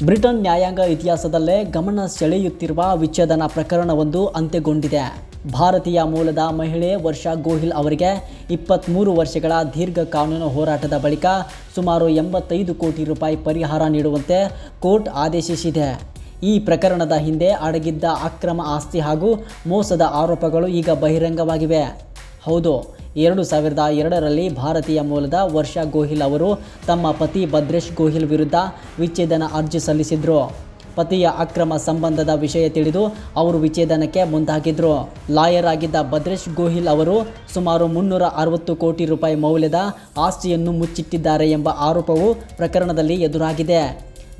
Britain ನ್ಯಾಯಾಂಗ ಇತಿಹಾಸದಲ್ಲೇ ಗಮನ ಸೆಳೆಯುತ್ತಿರುವ ವಿಚ್ಛೇದನ ಪ್ರಕರಣವೊಂದು ಅಂತ್ಯಗೊಂಡಿದೆ. ಭಾರತೀಯ ಮೂಲದ ಮಹಿಳೆ ವರ್ಷಾ ಗೋಹಿಲ್ ಅವರಿಗೆ 23 ವರ್ಷಗಳ ದೀರ್ಘ ಕಾನೂನು ಹೋರಾಟದ ಬಳಿಕ ಸುಮಾರು 85 ಕೋಟಿ ರೂಪಾಯಿ ಪರಿಹಾರ ನೀಡುವಂತೆ ಕೋರ್ಟ್ ಆದೇಶಿಸಿದೆ. ಈ ಪ್ರಕರಣದ ಹಿಂದೆ ಅಡಗಿದ್ದ ಅಕ್ರಮ ಆಸ್ತಿ ಹಾಗೂ ಮೋಸದ ಆರೋಪಗಳು ಈಗ ಬಹಿರಂಗವಾಗಿವೆ. ಹೌದು, 2002ರಲ್ಲಿ ಭಾರತೀಯ ಮೂಲದ ವರ್ಷಾ ಗೋಹಿಲ್ ಅವರು ತಮ್ಮ ಪತಿ ಭದ್ರೇಶ್ ಗೋಹಿಲ್ ವಿರುದ್ಧ ವಿಚ್ಛೇದನ ಅರ್ಜಿ ಸಲ್ಲಿಸಿದ್ರು. ಪತಿಯ ಅಕ್ರಮ ಸಂಬಂಧದ ವಿಷಯ ತಿಳಿದು ಅವರು ವಿಚ್ಛೇದನಕ್ಕೆ ಮುಂದಾಗಿದ್ರು. ಲಾಯರ್ ಆಗಿದ್ದ ಭದ್ರೇಶ್ ಗೋಹಿಲ್ ಅವರು ಸುಮಾರು 360 ಕೋಟಿ ರೂಪಾಯಿ ಮೌಲ್ಯದ ಆಸ್ತಿಯನ್ನು ಮುಚ್ಚಿಟ್ಟಿದ್ದಾರೆ ಎಂಬ ಆರೋಪವು ಪ್ರಕರಣದಲ್ಲಿ ಎದುರಾಗಿದೆ.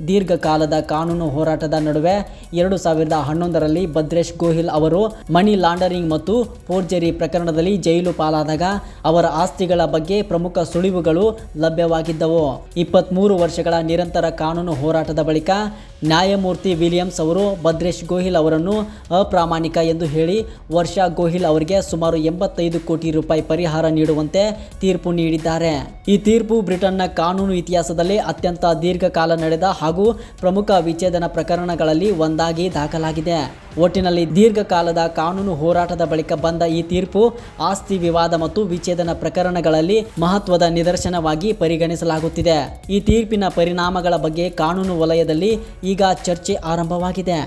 ದೀರ್ಘಕಾಲದ ಕಾನೂನು ಹೋರಾಟದ ನಡುವೆ 2011ರಲ್ಲಿ ಭದ್ರೇಶ್ ಗೋಹಿಲ್ ಅವರು ಮನಿ ಲಾಂಡರಿಂಗ್ ಮತ್ತು ಫೋರ್ಜರಿ ಪ್ರಕರಣದಲ್ಲಿ ಜೈಲು ಪಾಲಾದಾಗ ಅವರ ಆಸ್ತಿಗಳ ಬಗ್ಗೆ ಪ್ರಮುಖ ಸುಳಿವುಗಳು ಲಭ್ಯವಾಗಿದ್ದವು. 23 ವರ್ಷಗಳ ನಿರಂತರ ಕಾನೂನು ಹೋರಾಟದ ಬಳಿಕ ನ್ಯಾಯಮೂರ್ತಿ ವಿಲಿಯಮ್ಸ್ ಅವರು ಭದ್ರೇಶ್ ಗೋಹಿಲ್ ಅವರನ್ನು ಅಪ್ರಾಮಾಣಿಕ ಎಂದು ಹೇಳಿ ವರ್ಷಾ ಗೋಹಿಲ್ ಅವರಿಗೆ ಸುಮಾರು 85 ಕೋಟಿ ರೂಪಾಯಿ ಪರಿಹಾರ ನೀಡುವಂತೆ ತೀರ್ಪು ನೀಡಿದ್ದಾರೆ. ಈ ತೀರ್ಪು ಬ್ರಿಟನ್ನ ಕಾನೂನು ಇತಿಹಾಸದಲ್ಲಿ ಅತ್ಯಂತ ದೀರ್ಘಕಾಲ ನಡೆದ ಹಾಗೂ ಪ್ರಮುಖ ವಿಚ್ಛೇದನ ಪ್ರಕರಣಗಳಲ್ಲಿ ಒಂದಾಗಿ ದಾಖಲಾಗಿದೆ. ಒಟ್ಟಿನಲ್ಲಿ ದೀರ್ಘಕಾಲದ ಕಾನೂನು ಹೋರಾಟದ ಬಳಿಕ ಬಂದ ಈ ತೀರ್ಪು ಆಸ್ತಿ ವಿವಾದ ಮತ್ತು ವಿಚ್ಛೇದನ ಪ್ರಕರಣಗಳಲ್ಲಿ ಮಹತ್ವದ ನಿದರ್ಶನವಾಗಿ ಪರಿಗಣಿಸಲಾಗುತ್ತಿದೆ. ಈ ತೀರ್ಪಿನ ಪರಿಣಾಮಗಳ ಬಗ್ಗೆ ಕಾನೂನು ವಲಯದಲ್ಲಿ ಈಗ ಚರ್ಚೆ ಆರಂಭವಾಗಿದೆ.